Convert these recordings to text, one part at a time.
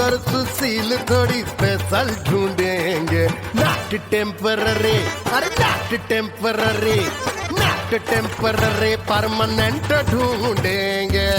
सुंदर सुशील थोड़ी स्पेशल ढूंढेंगे, नॉट टेम्पररी, अरे not temporary, not temporary, permanent ढूंढेंगे।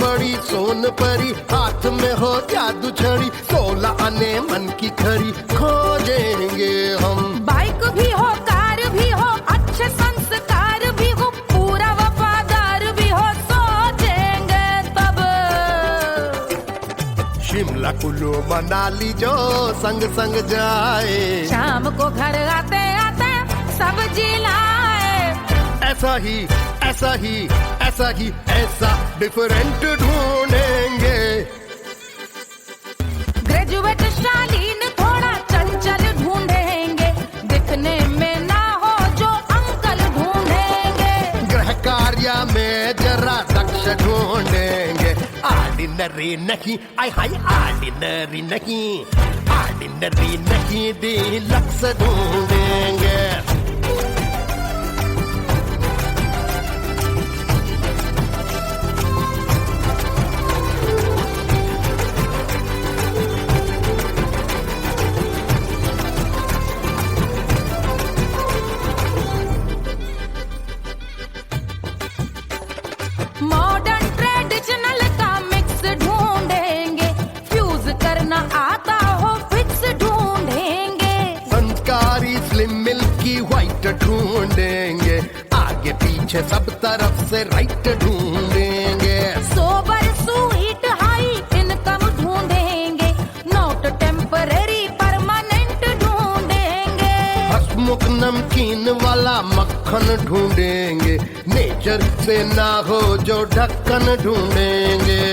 बड़ी सोन परी, हाथ में हो जादू छड़ी, 16 आने मन की खरी खोजेंगे हम। बाइक भी हो, कार भी हो, अच्छे संस्कार भी हो, पूरा वफादार भी हो, सोचेंगे तब। शिमला कुल्लू मनाली जो संग संग जाए, शाम को घर आते आते सब्जी लाए। ऐसा ही ऐसा ही ऐसा ही ऐसा डिफरेंट ढूंढेंगे। ग्रेजुएट शालीन थोड़ा चंचल ढूंढेंगे, दिखने में ना हो जो अंकल ढूंढेंगे। गृह कार्य में जरा दक्ष ढूंढेंगे, ऑर्डिनरी नहीं, आय हाय ऑर्डिनरी नहीं, ऑर्डिनरी नहीं, डीलक्स ढूंढेंगे। मॉडर्न ट्रेडिशनल का मिक्स ढूंढेंगे, फ्यूज करना आता हो फिक्स ढूंढेंगे। संस्कारी स्लिम मिल्की व्हाइट ढूंढेंगे, आगे पीछे सब तरफ से राइट ढूंढेंगे। सोबर स्वीट हाई इनकम ढूंढेंगे, नॉट टेम्पररी परमानेंट ढूंढेंगे। हसमुख नमकीन वाला मक्खन ढूंढेंगे, नेचर से ना हो जो ढक्कन ढूंढेंगे।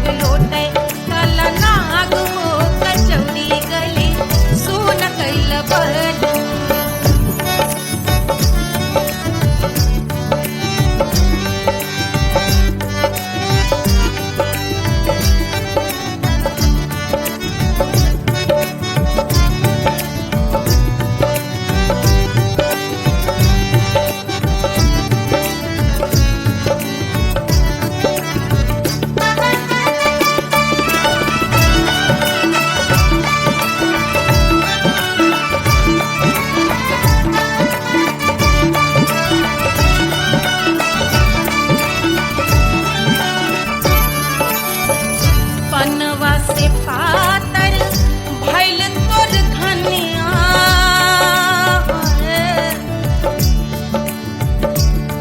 पे लौटे काला नाग हो कचौड़ी गली सुन कैल बल से पातर भैल तोर धनिया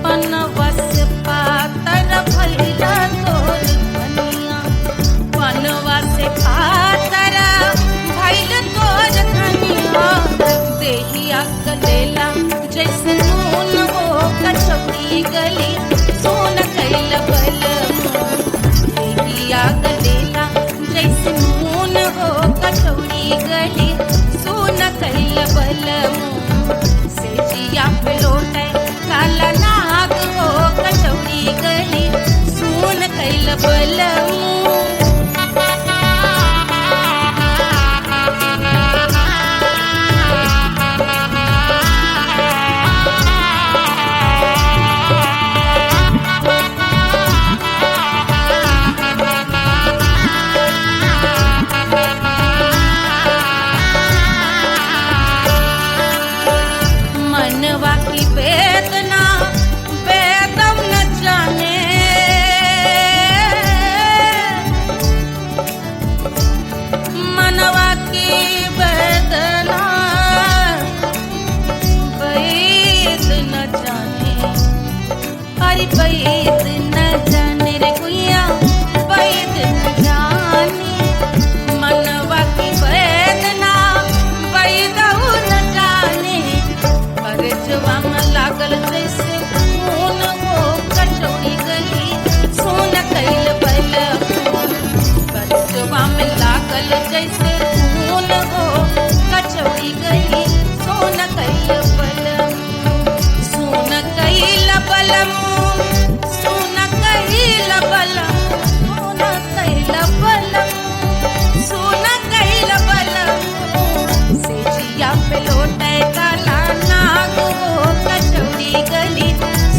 पनवा से पातर भैल तोर धनिया पनवा से पातर भैल तोर धनिया देहिया गलेला जैसे नून हो कचौड़ी गली सोन कैल बल देहिया गलेला जैसे नून हो कचौड़ी गली सोन कैल बल से जिया पे लौटे काला नाग हो कचौड़ी गली सोन कैल बल मनवा की वेदना वेदम न जाने मनवा की वेदना वेद न जाने अरे वेद न जाने रे गुइया वेद न जाने मनवा की वेदना वेद न जाने परजवा में लागल जैसे खून हो कचौड़ी गली सोन कैल बल परजवा में लागल जैसे खून हो कचौड़ी गली सोन कैल बल सोन कैल बल सोन कैल बल सोन कैल बल सोन कैल बल से जिया पे लौटे काला नाग हो कचौड़ी गली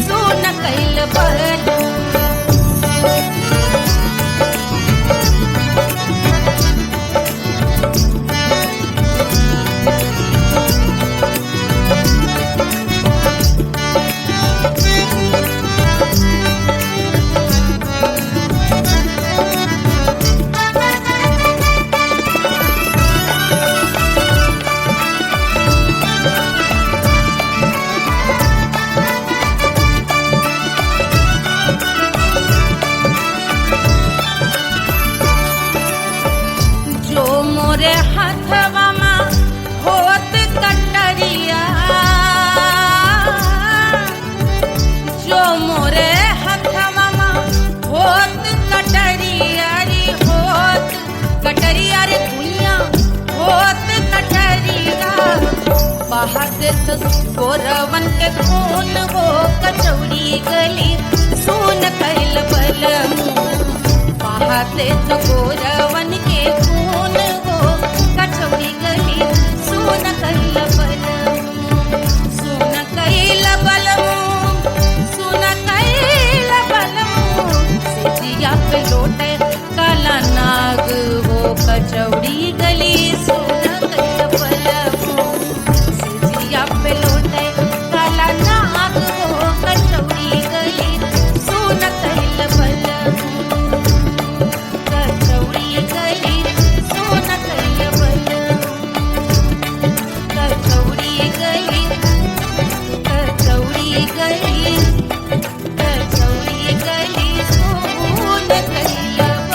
सोन कैल बल जो मोरे हाथवा में होत कटरिया जो मोरे हाथवा में होत कटरिया रे होत कटरिया रे दुनिया होत कटरिया बहाते तो गोरवन के खून हो कचौड़ी गली सोन कैल बल बहाते तो गोरवन के खून हो कचौड़ी गली सोन कैल बल सोन कैल बल सोन कैल बल से जिया पे लौटे काला नाग हो कचौड़ी गली सोन कैल बल से जिया पे लौटे काला नाग हो कचौड़ी गली सोन कैल बल कचौड़ी गली सोन कैल बल कचौड़ी गली कचौड़ी गली कचौड़ी गली सोन कैल बल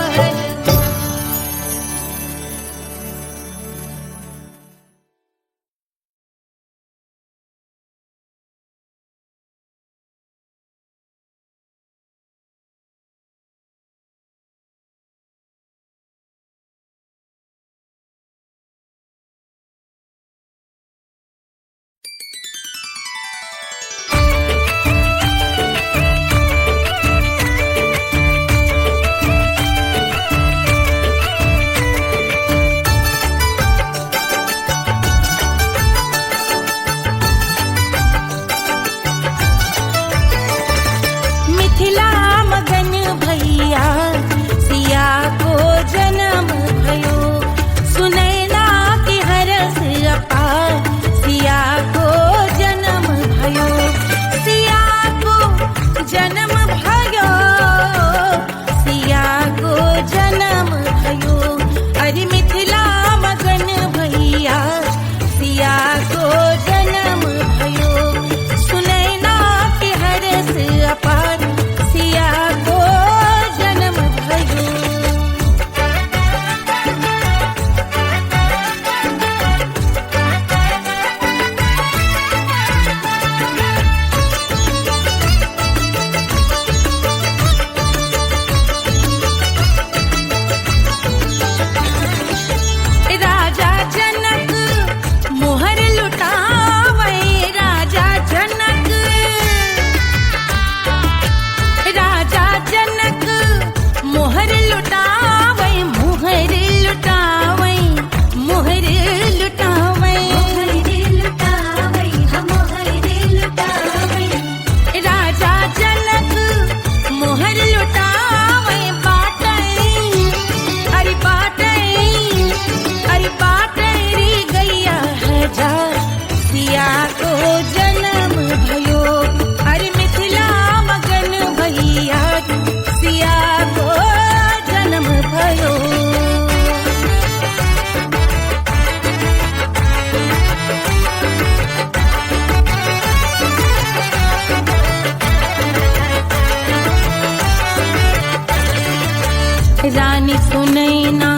सुनैना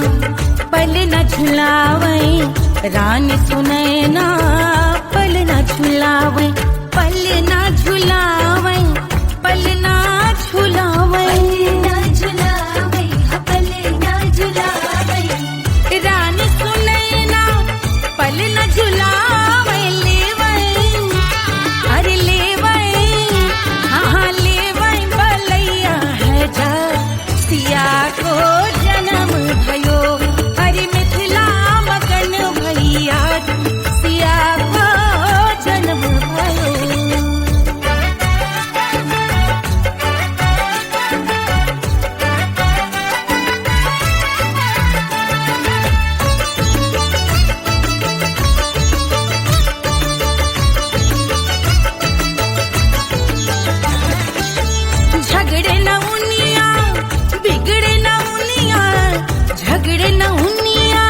पल न झुलावे, रानी सुनैना पल न झुलावे, पल न झुलावे, पल न झुलावे, पल न झुलावे, रानी सुनैना पल न झुलावे, लेवै अरे लेवै, हाँ लेवै बलैया है जा सिया को जन्म भयो, हरि मिथिला मगन भैया सिया को जन्म भयो। झगड़े न उनिया बिगड़े न उनिया, झगड़े न उनिया,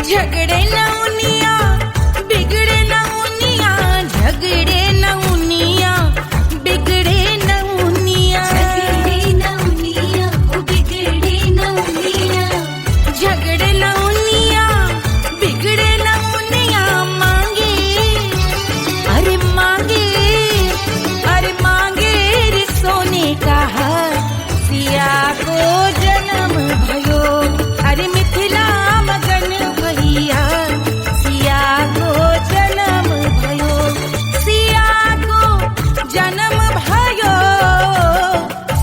झगड़े न उनिया बिगड़े न उनिया, झगड़े न उनिया बिगड़े न उनिया, झगड़े न उनिया बिगड़े न उनिया, झगड़े न उनिया बिगड़े न उनिया, मांगे अरे मांगे, अरे मांगे रे सोने का हार सिया को जन्म भयो, अरे मिथिला मगन भैया सिया को जन्म भयो, सिया को जन्म भयो,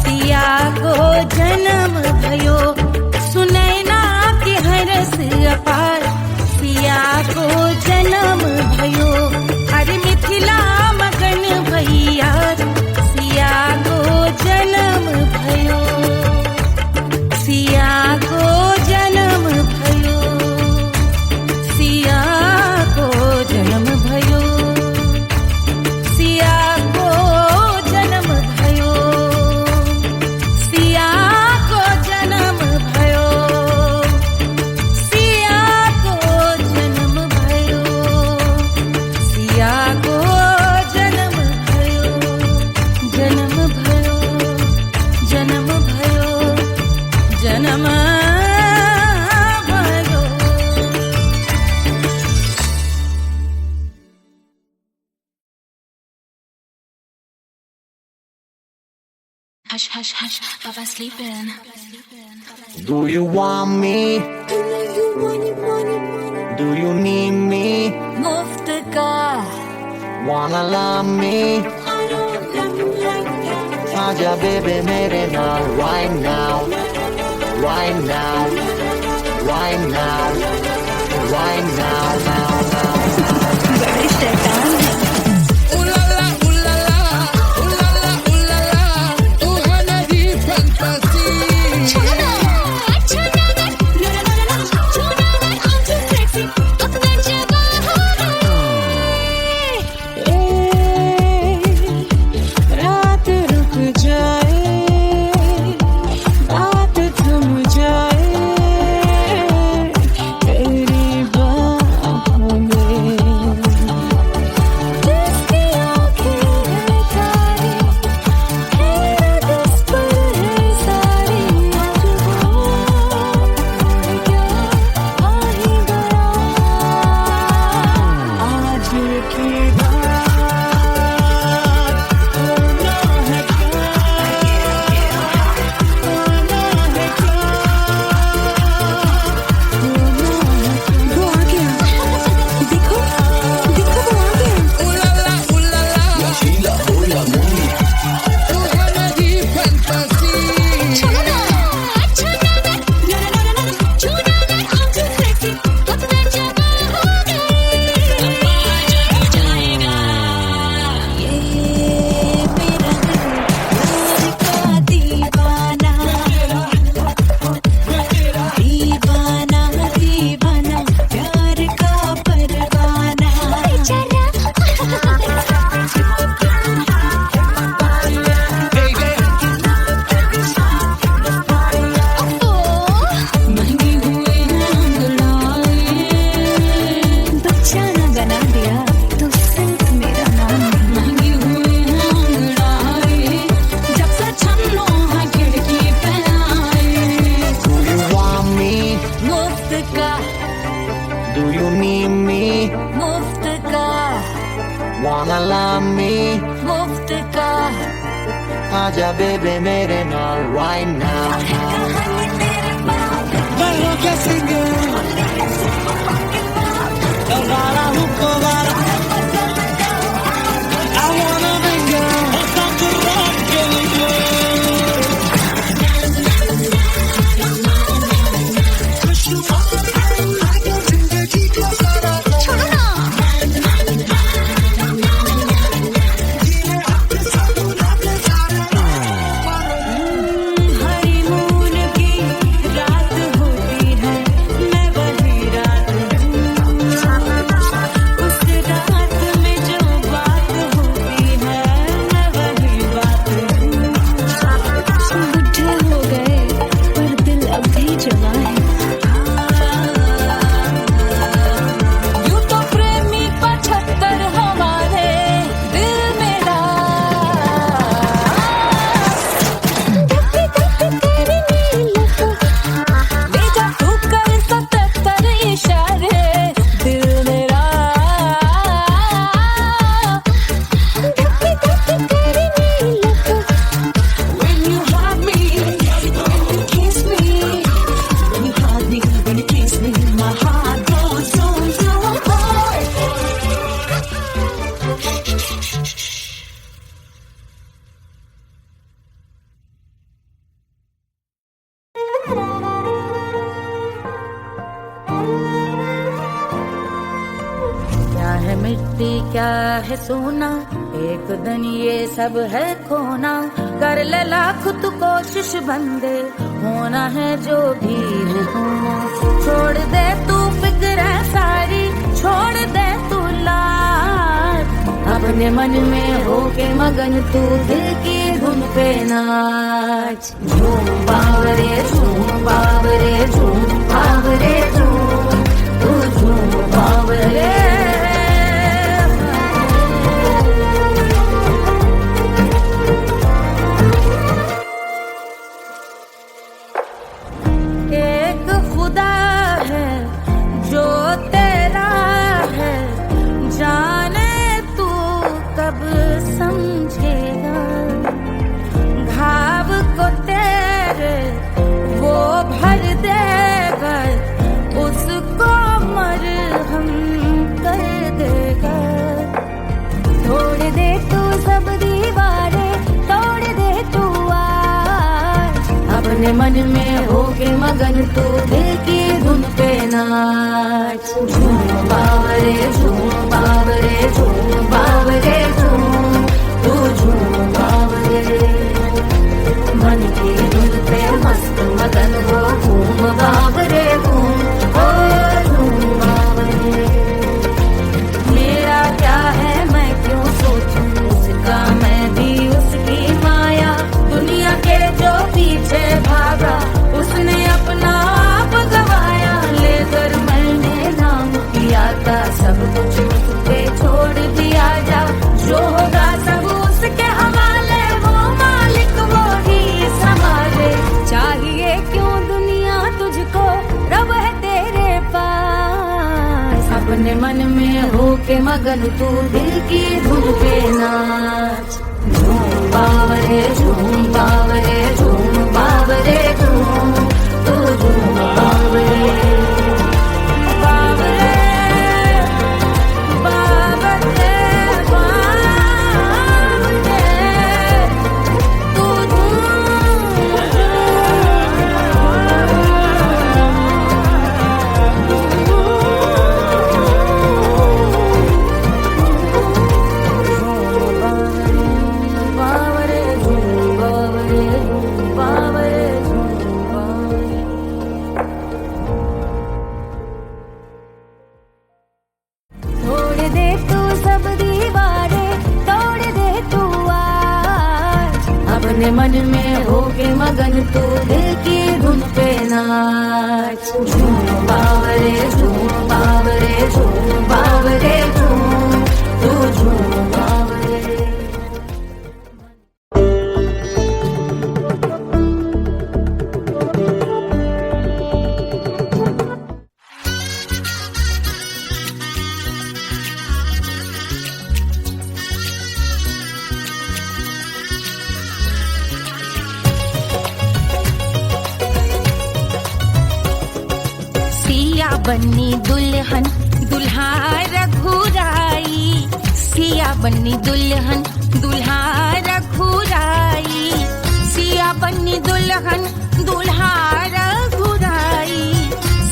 सिया को जन्म भयो, सुनैना के हरस अपार सिया को जन्म भयो, अरे मिथिला मगन भैया सिया को जन्म भयो, सिया को जन्म भयो, सिया को जन्म भयो, सिया को जन्म भयो, सिया को जन्म भयो, सिया को जन्म भयो, सिया को जन्म भयो, जन्म भयो, जन्म भयो, जन्म भयो। Hush, hush, hush, Papa's sleeping. Do you want me? Do you need me? मुफ्त का Wanna love me? आजा baby मेरे नाल right now, right now, right now, right now, now, now. बड़े शैतान हैं। रात रुक जाए, बात थम जाए, तेरी बात wanna love me? मुफ्त का आजा बेबे मेरे नाल right now. मैं हूँ क्या सिंगर वाला हूँ वाला I wanna mingle stop to rock getting honeymoon की रात होती है मैं वही रात हूँ उस रात में जो बात होती है मैं वही बात हूँ बुढ़े हो गए पर दिल अब भी जवा है यूं तो प्रेमी 75 हमारे दिल मेरा बेजा तू कर 77 इशारे दिल मेरा When you hug me, when you kiss me, when you hug me, when you kiss me, my heart goes zoom, zoom, boy. क्या है मिट्टी क्या है सोना एक दिन ये सब है खोना कर ले लाख तू कोशिश बंदे होना है जो भी है होना छोड़ दे तू फिक्र सारी छोड़ दे तू लाज अपने मन में होके मगन तू दिल की धुन पे नाच झूम बावरे झूम बावरे झूम बावरे झूम तू झूम बावरे एक खुदा है जो तेरा है जाने तू कब समझेगा घाव को तेरे वो भर देगा उसको मरहम कर देगा तोड़ दे तू सब दीवारें तोड़ दे तू आज अपने मन में होके मगन तू दिल की धुन पे नाच झूम बावरे झूम बावरे झूम बावरे झूम तू झूम बावरे मन की धुन पे मस्त मगन हो घूम बावरे घूम ओ झूम बावरे मेरा क्या है मैं क्यों सोचूं उसका मैं भी उसकी माया दुनिया के जो पीछे भागा उसने अपना आप गवाया लेकर मैंने नाम किया था सब कुछ उस पे छोड़ दिया जा जो होगा सब उसके हवाले वो मालिक वो ही संभाले चाहिए क्यों दुनिया तुझको रब है तेरे पास अपने मन में होके मगन तू दिल की धुन पे नाच झूम बावरे झूम बावरे झूम बावरे झूम तू झूम बावरे बावरे बावरे बावरे तू बावरे झूम बावरे बावरे झूम बावरे तोड़ दे तू सब दीवारें तोड़ दे तू आज अपने मन में होके मगन तू दिल की धुन पे नाच झूम बावरे झूम बावरे झूम बावरे झूम तू झूम बावरे बन्नी दुल्हन दुल्हा रघुराई, सिया बन्नी दुल्हन दुल्हा रघुराई, सिया बन्नी दुल्हन दुल्हा रघुराई,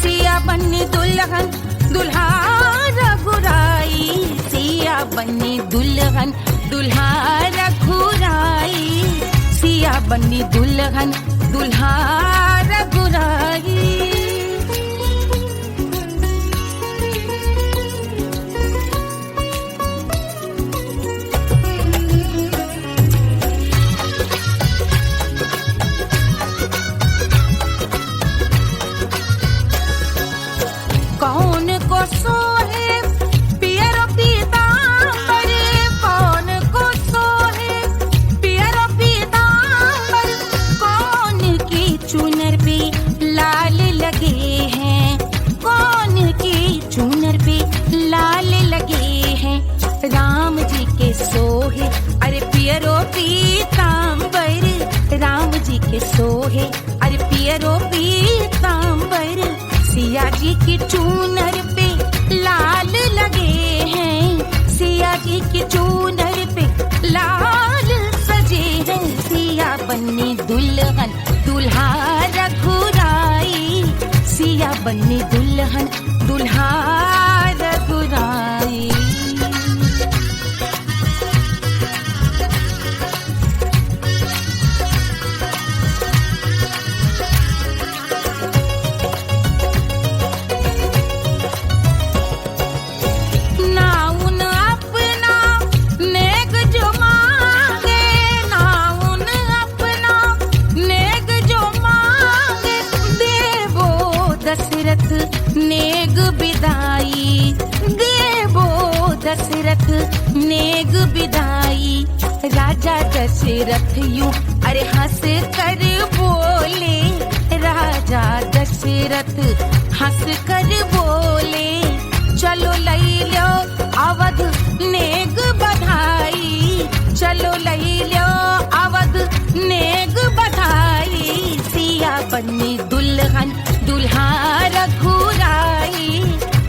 सिया बन्नी दुल्हन दुल्हा रघुराई, सिया बन्नी दुल्हन दुल्हा रघुराई, सिया बन्नी दुल्हन दुल्हा रघुराई। कौन को सोहे पियरो पीतांबर, कौन को सोहे पियरो पीतांबर, कौन की चुनर पे लाल लगे हैं, कौन की चुनर पे लाल लगे हैं, राम जी के सोहे अरे पियरो पीतांबर, राम जी के सोहे अरे पियरो पीतांबर, सिया जी की चूनर पे लाल लगे हैं, सिया जी की चूनर पे लाल सजे हैं, सिया बन्नी दुल्हन दुल्हा रघुराई, सिया बन्नी दुल्हन दुल्हा रघुराई। नेग बिदाई देवो दशरथ नेग बिदाई, राजा दशरथ यूं अरे हंस कर बोले, राजा दशरथ हंस कर बोले, चलो लई लो अवध नेग बधाई, चलो लई लो अवध नेग बधाई, सिया बन्नी दुल्हन दुल्हा रघुराई,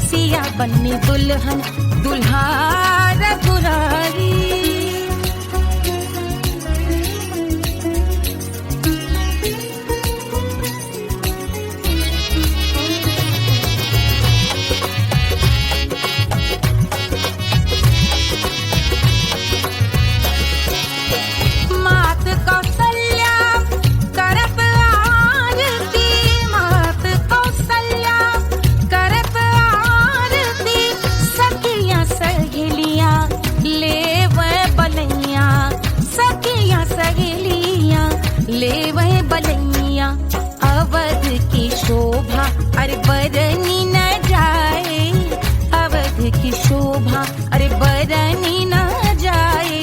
सिया बन्नी दुल्हन दुल्हा रघुराई। मात कौशल्या करत आरती, मात कौशल्या करत आरती, सखियां सहेलियां लेवे बलैया, सखियां सहेलियां लेवे बलैया, अवध की शोभा अरे बरनी न जाए, अवध की शोभा अरे बरनी न जाए,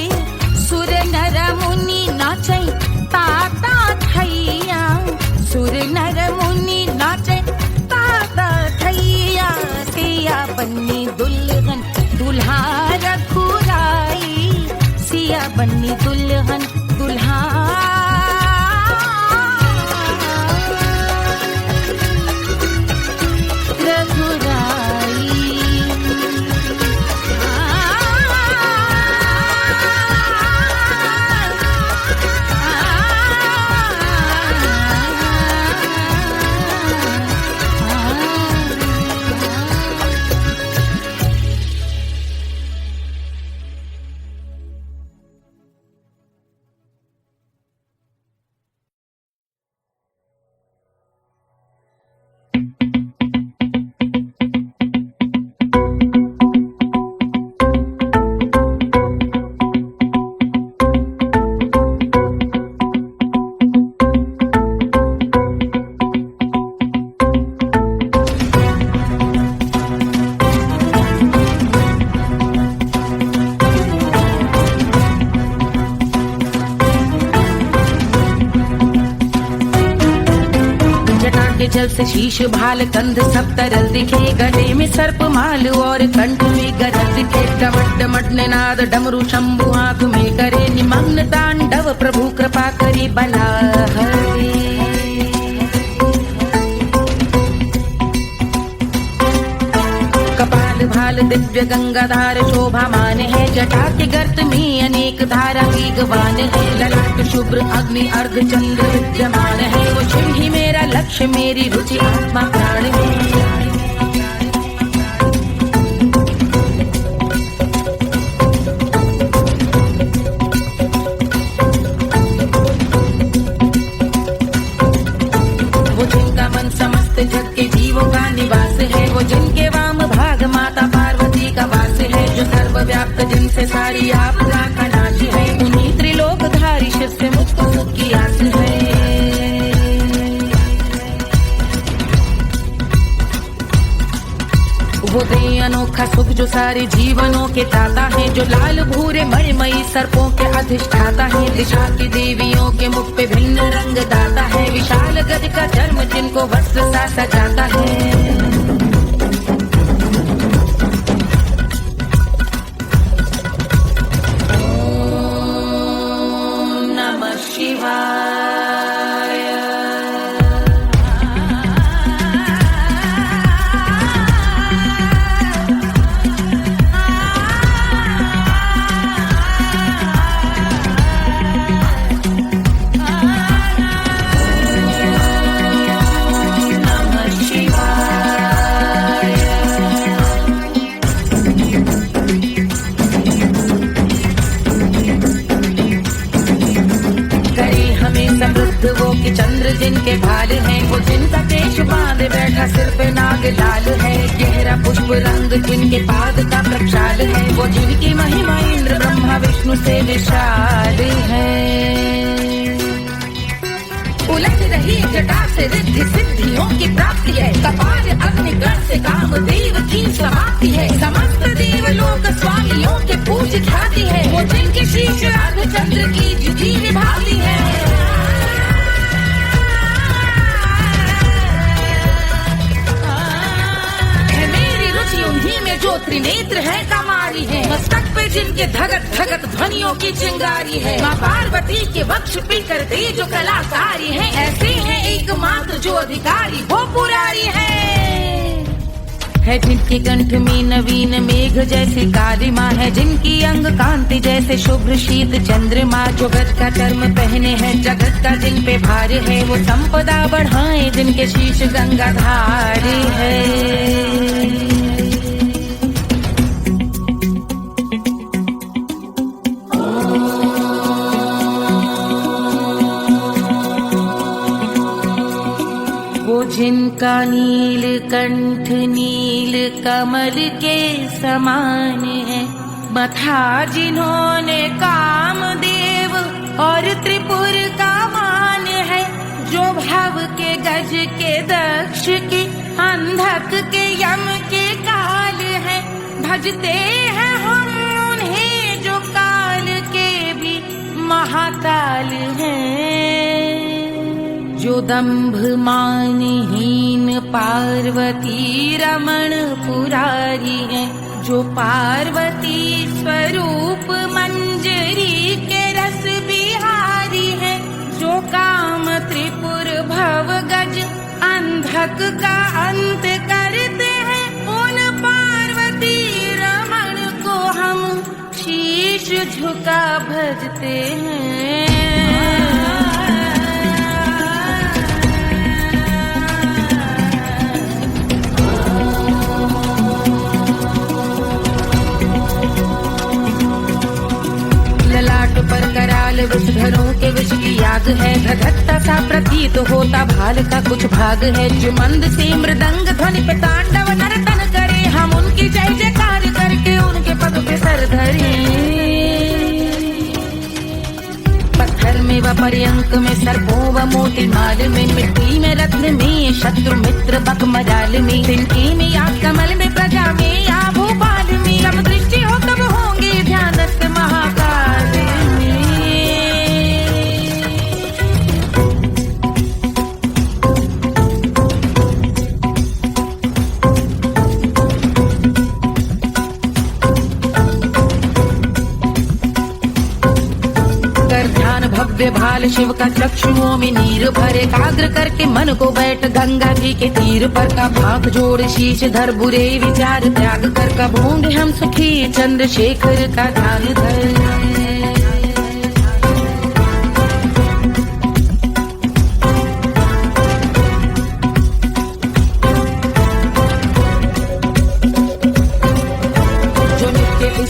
सुर नर मुनि नाचे ताता थैया, सुर नर मुनि नाचे ताता थैया, सिया बन्नी दुल्हन दुल्हा रघुराई, सिया बन्नी दुल्हन दुल्हा जल से शीश भाल कंध सब तरल दिखे, गले में सर्प माल और कंठ में गरज दिखे, डमट डमट निनाद डमरू शंभु आंख में करे निमग्न तांडव, प्रभु कृपा करे बला हरे। दिव्य गंगाधार शोभामान है। जटा के गर्त में अनेक धारा वेगवान है। ललाट शुभ्र अग्नि अर्ध चंद्र विद्यमान है। वो शिव ही मेरा लक्ष्य मेरी रुचि आत्मा प्राण है। समस्त जग के जीवों का निवास है। वो जिनके वाम भाग माता पार्वती का वास है। जो सर्वव्याप्त जिनसे सारी आपदा का नाश है। उन्हीं त्रिलोकधारी शिव से मुझको सुख की आस है। वो दे अनोखा सुख जो सारे जीवनों के दाता है। जो लाल भूरे मणिमयी सर्पों के अधिष्ठाता है। दिशा की देवियों के मुख पे भिन्न रंग दाता है। विशाल गज का चर्म जिनको वस्त्र सा सजाता है। ओम नमः शिवाय। वो कि चंद्र जिनके भाल हैं। वो जिनका केश बांधे बैठा सिर पे नाग लाल है। गहरा पुष्प रंग जिनके पाद का प्रक्षाल है। वो जिनकी महिमा इंद्र ब्रह्मा विष्णु से विशाल है। उलझ रही जटा से रिद्धि सिद्धियों की प्राप्ति है। कपाल अग्निगण से कामदेव की समाप्ति है। समस्त देवलोक स्वामियों के पूज ख्याति है। वो जिनके शीश अर्धचंद्र की जुदी निभाती है। उन्हीं में जो त्रिनेत्र है कमारी है। मस्तक पे जिनके धगत धगत ध्वनियों की चिंगारी है। माँ पार्वती के वक्ष पे करते जो कलाकारी है। ऐसे हैं एकमात्र जो अधिकारी वो पुरारी है। जिनके कंठ में नवीन मेघ जैसी काली माँ है। जिनकी अंग कांति जैसे शुभ्र शीत चंद्रमा। जो गज का चर्म पहने हैं जगत का जिन पे भार है। वो संपदा बढ़ाए जिनके शीश गंगाधार है। जिनका नील कंठ नील कमल के समान है। मथा जिन्होंने कामदेव और त्रिपुर का मान है। जो भव के गज के दक्ष के अंधक के यम के काल है। भजते हैं हम उन्हें जो काल के भी महाकाल हैं। जो दंभ मानहीन पार्वती रमण पुरारी है। जो पार्वती स्वरूप मंजरी के रस बिहारी है। जो काम त्रिपुर भव गज अंधक का अंत करते हैं। उन पार्वती रमण को हम शीश झुका भजते हैं। ललाट पर कराल विषधरों के विष की याद है। धधकता सा प्रतीत होता भाल का कुछ भाग है। जो मंद से मृदंग ध्वनि पे तांडव नर्तन करे। हम उनकी जय जयकार करके उनके पद पे सर धरे। पत्थर में व पर्यंक में सर्पों व मोती माल में। मिट्टी में रत्न में शत्रु मित्र बक मजाल में। तिनके में या कमल में प्रजा में या भोपाल में। सब दृष्टि हो तब होंगे ध्यानस्थ महाकाल में। भव्य भाल शिव का चक्षुओं में नीर भरे, एकाग्र करके मन को बैठ गंगा जी के तीर पर, का भाग जोड़ शीश धर बुरे विचार त्याग कर, का भूंगे हम सुखी चंद्रशेखर का ध्यान धर।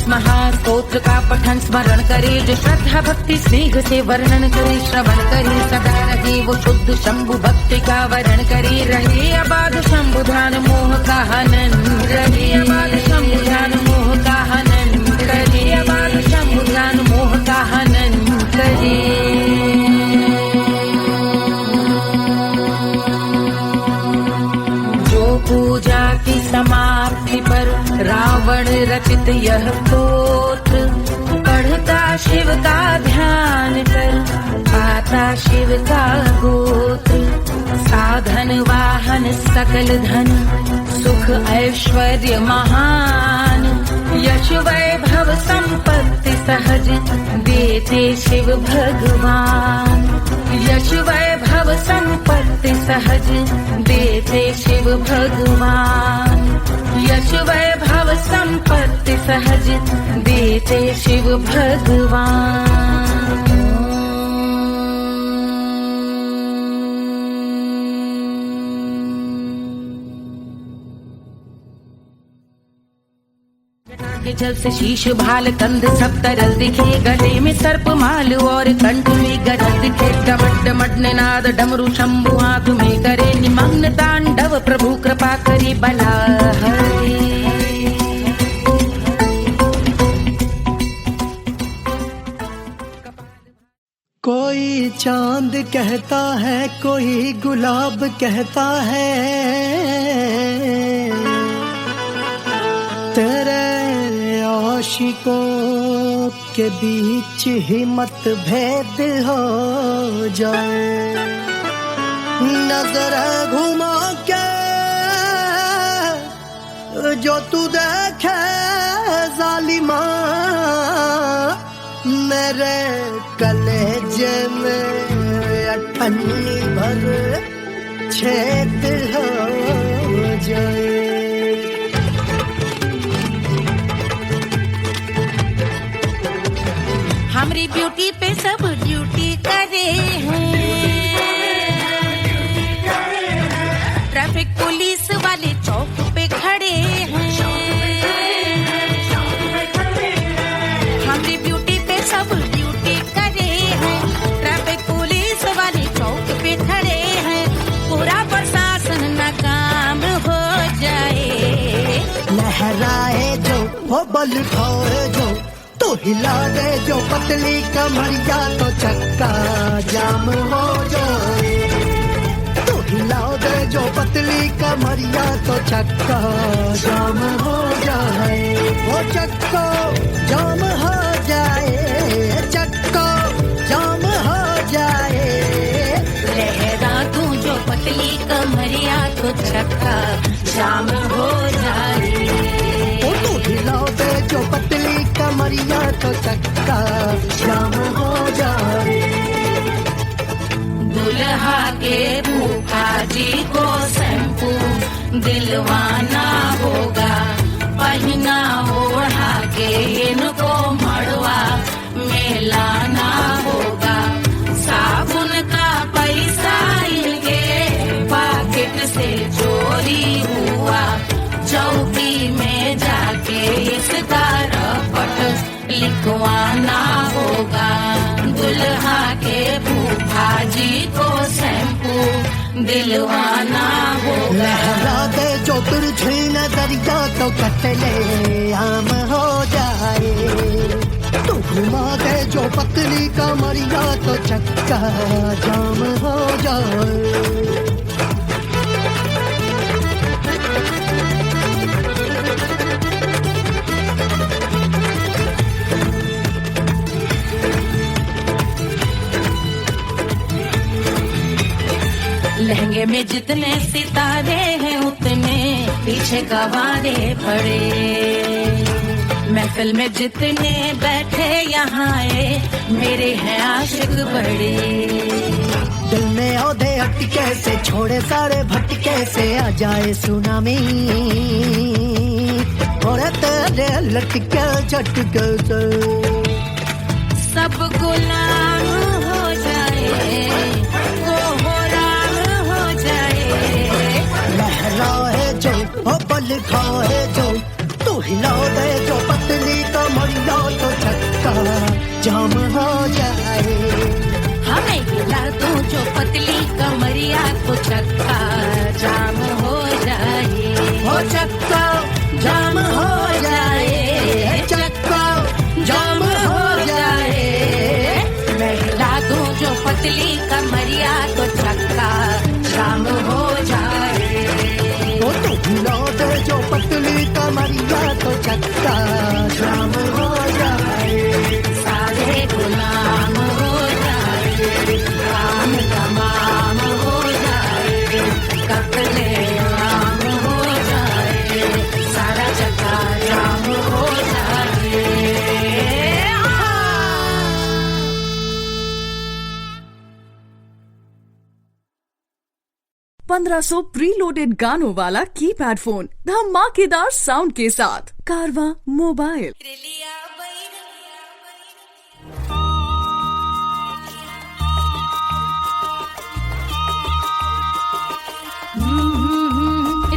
महास्तोत्र का पठन स्मरण करे, जो श्रद्धा भक्ति स्नेह से वर्णन करे, श्रवण करे सदा रहे वो शुद्ध शंभु भक्ति का वरण करे, रहे अबाध शंभु ध्यान मोह का हनन, रहे अबाध शंभु ध्यान मोह का हनन, रहे अबाध शंभु ध्यान मोह का हनन करे। पूजा की समाप्ति पर रावण रचित यह स्तोत्र, पढ़ता शिव का ध्यान कर, पाता शिव का गोत्र, साधन वाहन सकल धन, सुख ऐश्वर्य महान, यश वैभव संपत्ति सहज देते शिव भगवान, यश वैभव संपत्ति सहज देते शिव भगवान, यश वैभव संपत्ति सहज देते शिव भगवान। के जल से शीश भाल कंध सब तरल दिखे, गले में सर्प माल और कंठ में गरज दिखे, डमट डमट निनाद डमरू शंभु हाथ में करे, निमग्न तांडव प्रभु कृपा करे बला हरे। कोई चांद कहता है, कोई गुलाब कहता है, तेरे आशिकों के बीच ही मतभेद हो जाए, नजर घुमा के जो तू देखे जालिमा, मेरे कलेजे में अठन्नी भर छेद हो जाए। हमारी ब्यूटी पे सब ड्यूटी करे हैं, ट्रैफिक पुलिस वाले चौक पे खड़े हैं, हमारी ब्यूटी पे सब ड्यूटी करे हैं, ट्रैफिक पुलिस वाले चौक पे खड़े हैं, पूरा प्रशासन नाकाम हो जाए, लहराए जो वो बल खाए जो, तो हिला दे जो पतली कमरिया, तो चक्का जाम हो जाए, तो हिला दे जो पतली कमरिया, तो चक्का जाम हो जाए, वो चक्का जाम हो जाए, चक्का जाम हो जाए, लहरा तू जो पतली कमरिया, तो चक्का जाम हो जाए, तो हिला दे जो पतली कमरिया, तो चक्का जाम हो जाए। दुल्हा के फूफा जी को शैम्पू दिलवाना होगा, पहना ओढ़ा के इनको मड़वा में लाना होगा, साबुन का पैसा इनके पॉकेट से चोरी हुआ, चौकी में जाके इसका रपट लिखवाना होगा, दुल्हा के फूफा जी को शैम्पू दिलवाना होगा। लहरा दे जो तुझे नजरिया, तो कतले आम हो जाए, तू घुमा दे जो पतली कमरिया, तो चक्का जाम हो जाए। लहंगे में जितने सितारे हैं, उतने पीछे गवारे पड़े, महफिल में जितने बैठे यहाँ आए मेरे हैं आशिक बड़े। दिल में औधे अटके से छोड़े सारे भटके से आ जाए सुनामी और तेरे लटके झटके से सब गुलाम हो जाए वो हो राम हो जाए। लहराए जो ओ बल खाए जो तू हिला दे जो पतली कमरिया तो चक्का जाम हो जाए। हमें हिला दो जो पतली कमरिया तो चक्का जाम हो जाए। हो चक्का जाम हो जाए चक्का जाम हो जाए। मैं हिला दूं जो पतली कमरिया तो चक्का जाम हो जाए। ओ तू हिला दे जो पतली कमरिया तो चक्का जाम हो जाए। सारे गुलाम हो जाए काम तमाम हो जाए। कपड़े आम हो जाए सारा चक्का जाम हो जाए। 1500 प्रीलोडेड गानों वाला कीपैड फोन धमाकेदार साउंड के साथ कारवां मोबाइल।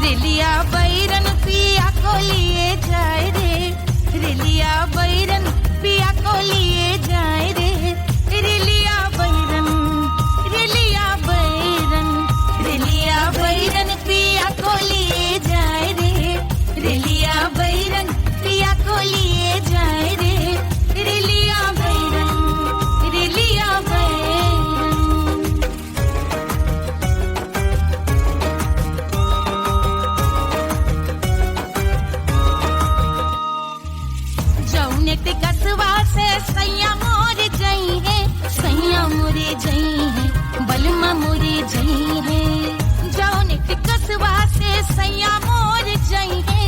रिलिया बैरन पिया को लिए जाए रे। रिलिया बैरन पिया को लिए जाए रे। रिलिया बैरन रिलिया बैरन रिलिया बैरन पिया को लिए जाए रे। रिलिया बैरन पिया को लिए जाए रे। रिलिया बैरन रिलिया बैरन। जौने टिकसवा से सैया मोर जई है। सैया मोरे जई है बलमा मोरे जई है। जौने टिकसवा से सैया मोर जई है।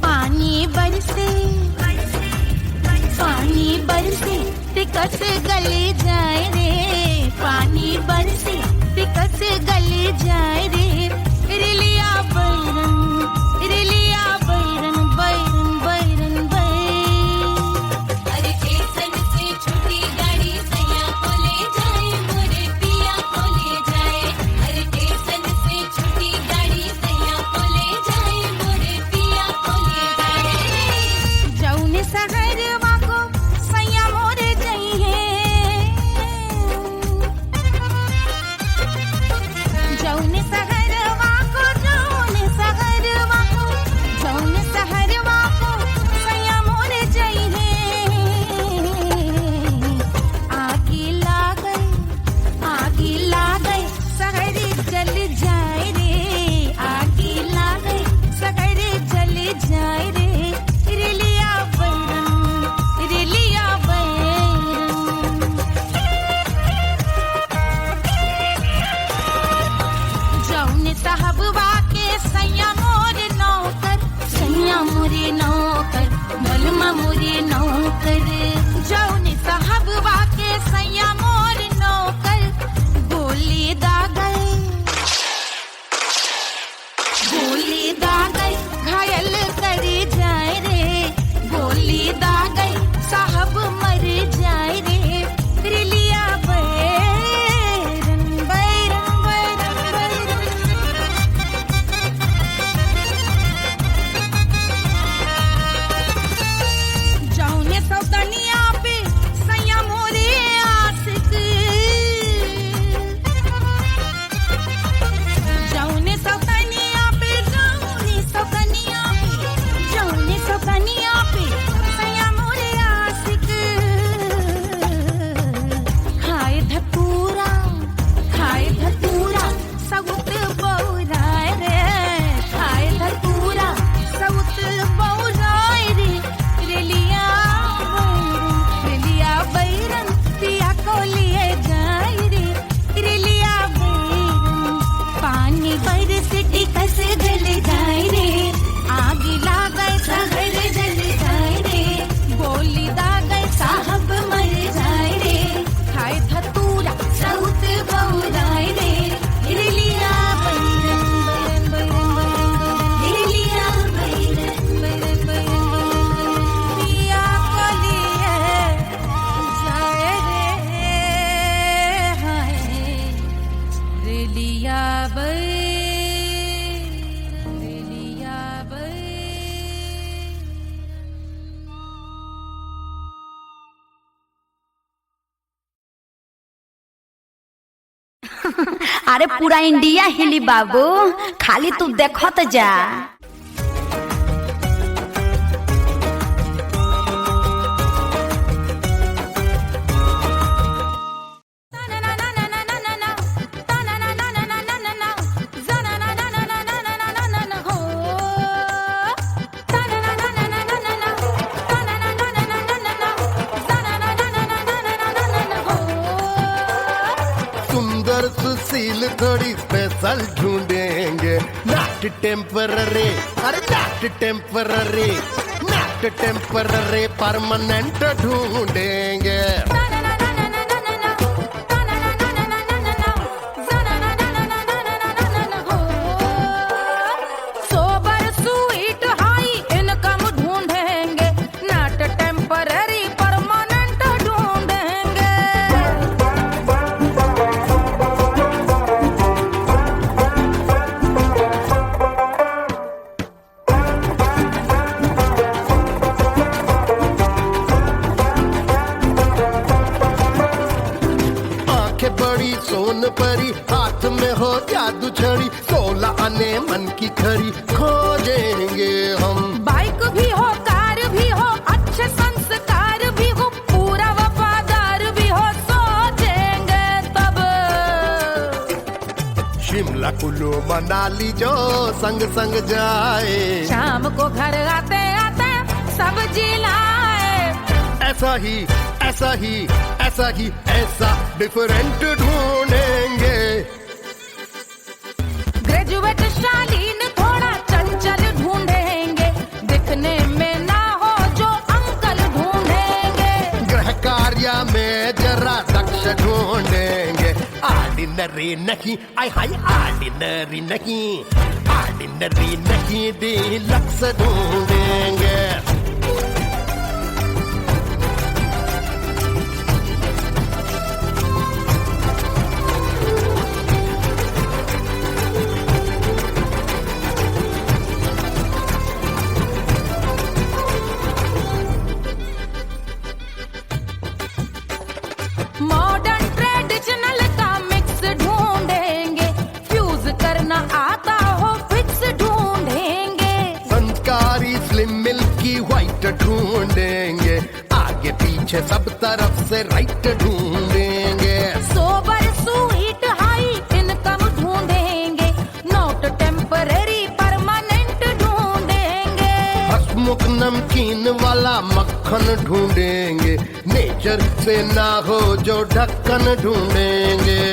पानी बरसे टिकस गले जाए रे। पानी बरसे टिकस गले जाए रे। रिलिया बैरन रिलिया बैरन बैरन बैरन बैरन। अरे स्टेशन से छुट्टी गाड़ी सैया को ले जाए मोरे पिया को ले जाए। अरे स्टेशन से छुट्टी गाड़ी सैया को ले जाए मोरे पिया को ले जाए। जौने सहरवा को सैया मोरे जई है। जौने सहरवा को जौने सहरवा को जौने सहरवा को सैया मोरे जई है। आगी लागई सहरी जल जाए रे। आगी लागई सहरी जल जाए रे। रिलिया बैरन रिलिया बैरन। जौने साहबवा के सैया मोर नौकर सैया मोरे नौकर बलमा मोरे नौकर। जौने साहबवा के सैया मोर नौकर। गोली दागल घायल करे जाए रे। गोली दागल साहब मर जाए रे। रिलिया बैरन बैरन बैरन बैरन। जौने सौतनिया पे सैया मोरे आशिक अरे पूरा इंडिया हिली बाबू, खाली तू देखत जा। सुंदर सुशील थोड़ी स्पेशल ढूंढेंगे, नॉट टेम्पररी, अरे not temporary, not temporary, permanent ढूंढेंगे। सोबर स्वीट हाई इनकम ढूंढेंगे, नॉट टेम्पररी परमानेंट ढूंढेंगे। आंखें बड़ी सोन परी, हाथ में हो जादू छड़ी, 16 आने मन की खरी खोजेंगे हम। बाइक भी हो, कार भी हो, अच्छे संस्कार भी हो, पूरा वफादार भी हो, सोचेंगे तब। शिमला कुल्लू मनाली जो संग संग जाए, शाम को घर आते आते सब्जी लाए। ऐसा ही ऐसा ही ऐसा ही ऐसा डिफरेंट ढूंढेंगे। ग्रेजुएट शालीन थोड़ा चंचल ढूंढेंगे, दिखने में ना हो जो अंकल ढूंढेंगे। गृह कार्य में जरा दक्ष ढूंढेंगे, ऑर्डिनरी नहीं, आय हाय ऑर्डिनरी नहीं, ऑर्डिनरी नहीं, डीलक्स ढूंढेंगे। मॉडर्न ट्रेडिशनल का मिक्स ढूंढेंगे, फ्यूज करना आता हो फिक्स ढूंढेंगे। संस्कारी स्लिम मिल्की व्हाइट ढूंढेंगे, आगे पीछे सब तरफ से राइट ढूंढेंगे। सोबर स्वीट हाई इनकम ढूंढेंगे, नॉट टेम्पररी परमानेंट ढूंढेंगे। हसमुख नमकीन वाला मक्खन ढूंढेंगे, नेचर से ना हो जो ढक्कन ढूंढेंगे।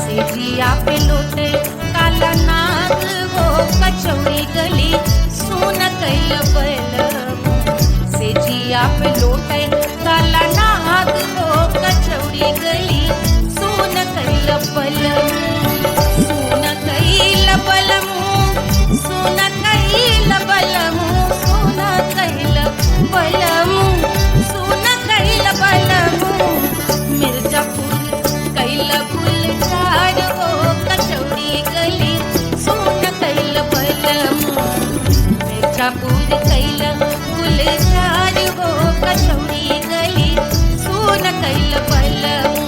सेजिया पे लोटे काला नाग हो, कचौड़ी गली सोन कैल बलमु। सेजिया पे लोटे काला नाग हो, कचौड़ी गली सोन कैल बलमु। सोन कैल बलमु, सोन कैल बलमु, सोन कैल बलमु, सोन कैल बलमु। मिर्जापुर कैल गुलजार हो, कचौड़ी गली सोन कैल बलमु। मिर्जापुर कैल गुलजार हो, कचौड़ी गली सोन कैल बलमु।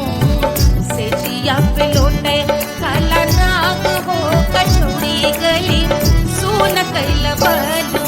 सेजिया पे लोटे काला नाग हो, कचौड़ी गली सोन कैल बलमु।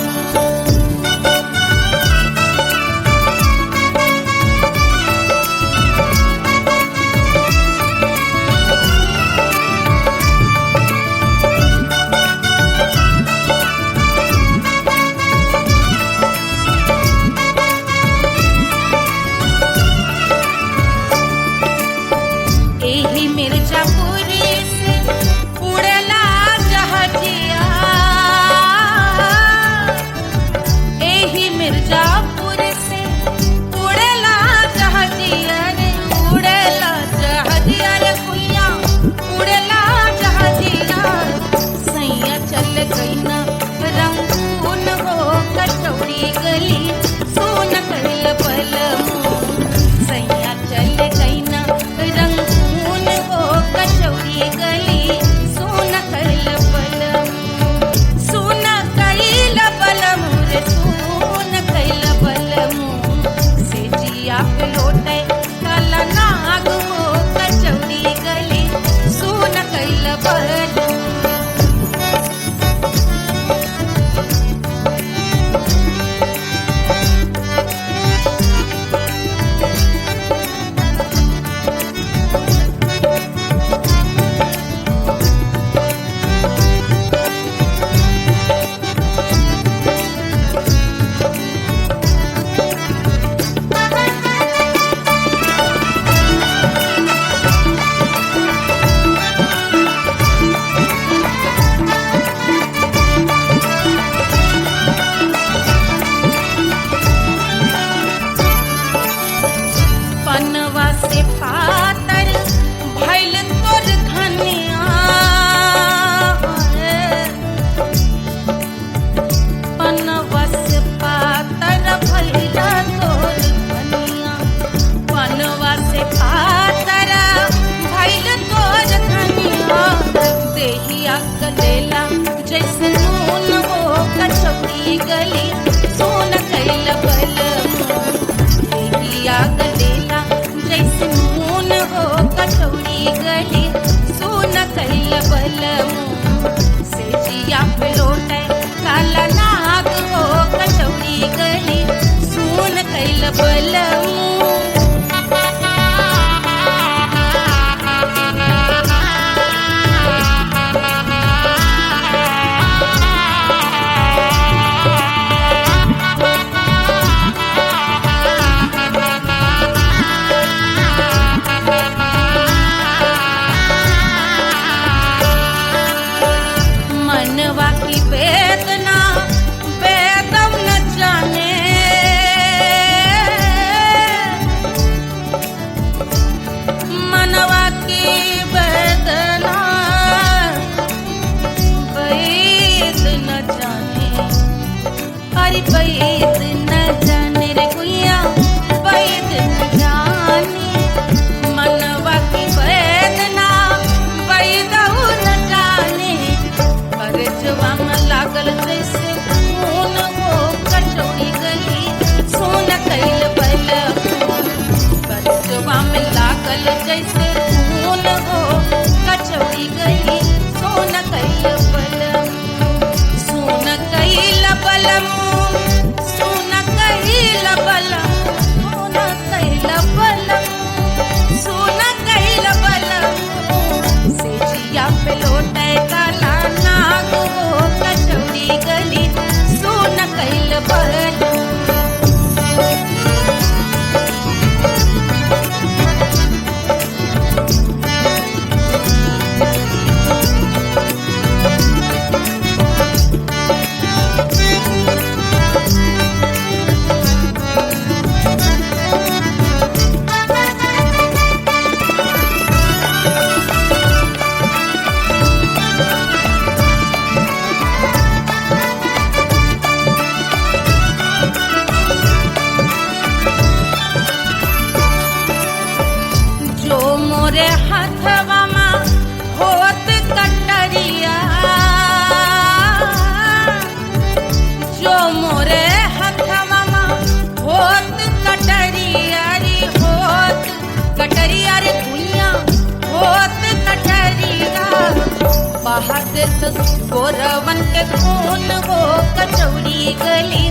गोरवन के खून हो कचौड़ी गली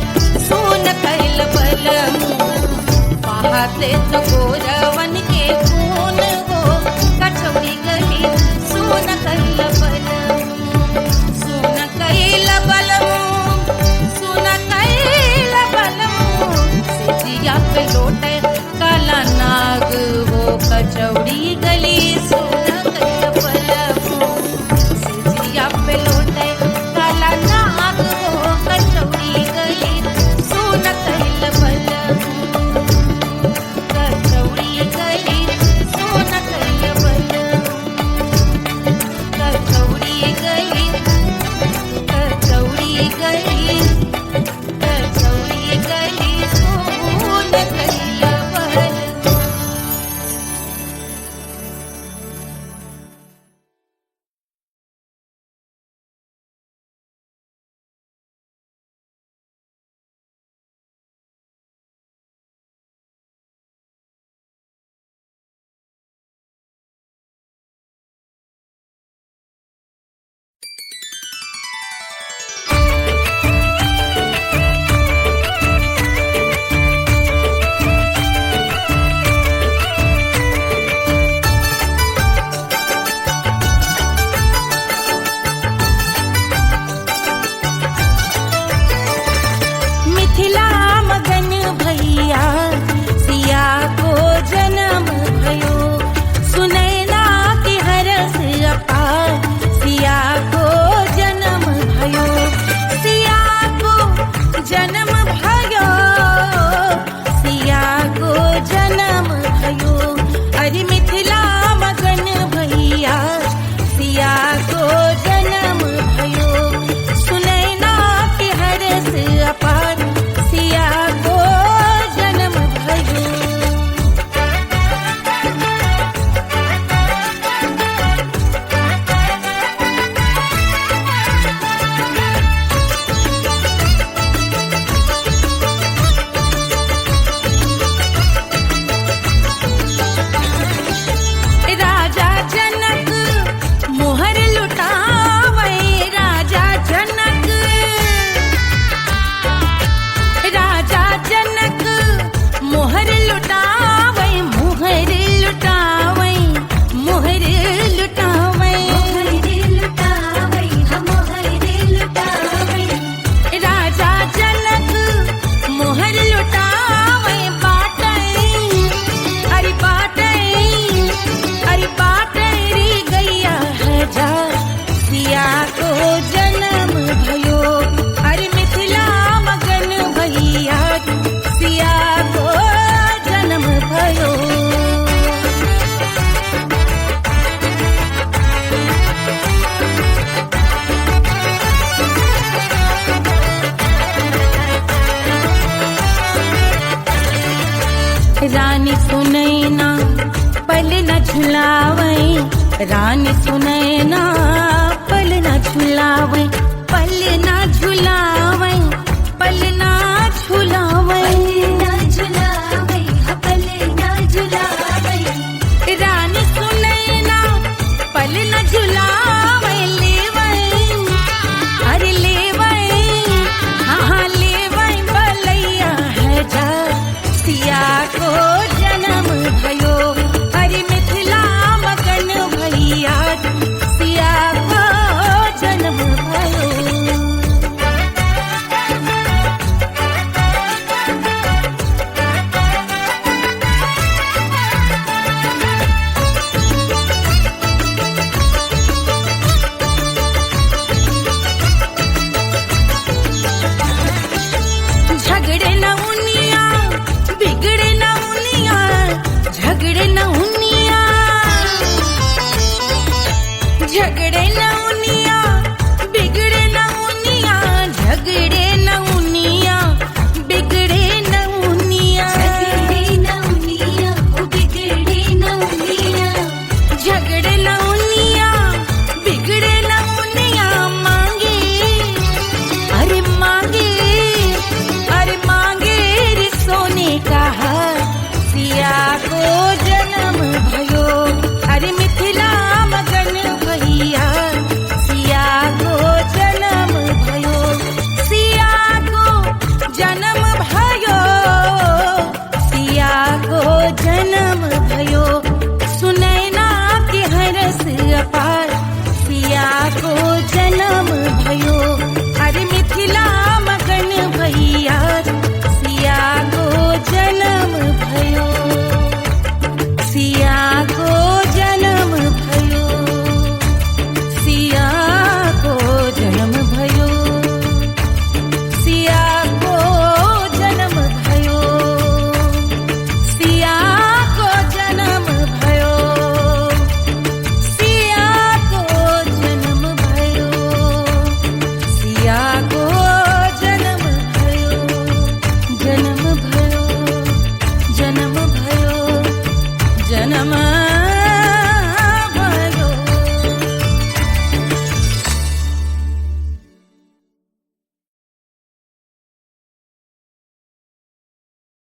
सोन कैल बलमू बहाते तो गोरवन के खून हो कचौड़ी गली सोन कैल बलमू सोन कैल बलमू सोन कैल बलमू सिजिया पे लोटे काला नाग हो कचौड़ी गली सोन कैल बलमू सिजिया पे लोटे काला नाग हो कचौड़ी गली सोन कैल बलमू कचौड़ी गली सोन कैल बलमू कचौड़ी गली कचौड़ी गली कचौड़ी गली सोन कैल बलमू। मिथिला मगन भैया सिया को जन्म भयो सुनैना के हरस अपार सिया को जन्म भयो सिया को जन्म भयो सिया को जन्म भयो अरे मिथिला मगन भैया सिया को जन्म भयो सुनैना के हरस अपार सिया को जन्म भयो। राजा जनक मोहर लुटावे राजा जनक राजा जनक मोहर लुटावे मोहर लुटावे मोहर लुटावे राजा जनक मोहर लुटावे बाटे अरे बाटे अरे बाटे रे गैया हजार सिया को जन्म भयो अरे मिथिला मगन भैया सिया को जन्म भयो। रानी सुनैना पल न झुलावे रानी सुनैना पल न झुलावे पल न झुलावे पल न झुलावे पल न झुलावे रानी सुनैना पल न झुलावे लेवे अरे लेवे हाँ लेवे बलैया है जा सिया को जन्म भयो अरे मिथिला मगन भैया सिया को जन्म भयो। झगड़े न उनिया बिगड़े न उनिया झगड़े न उनिया झगड़े न उनिया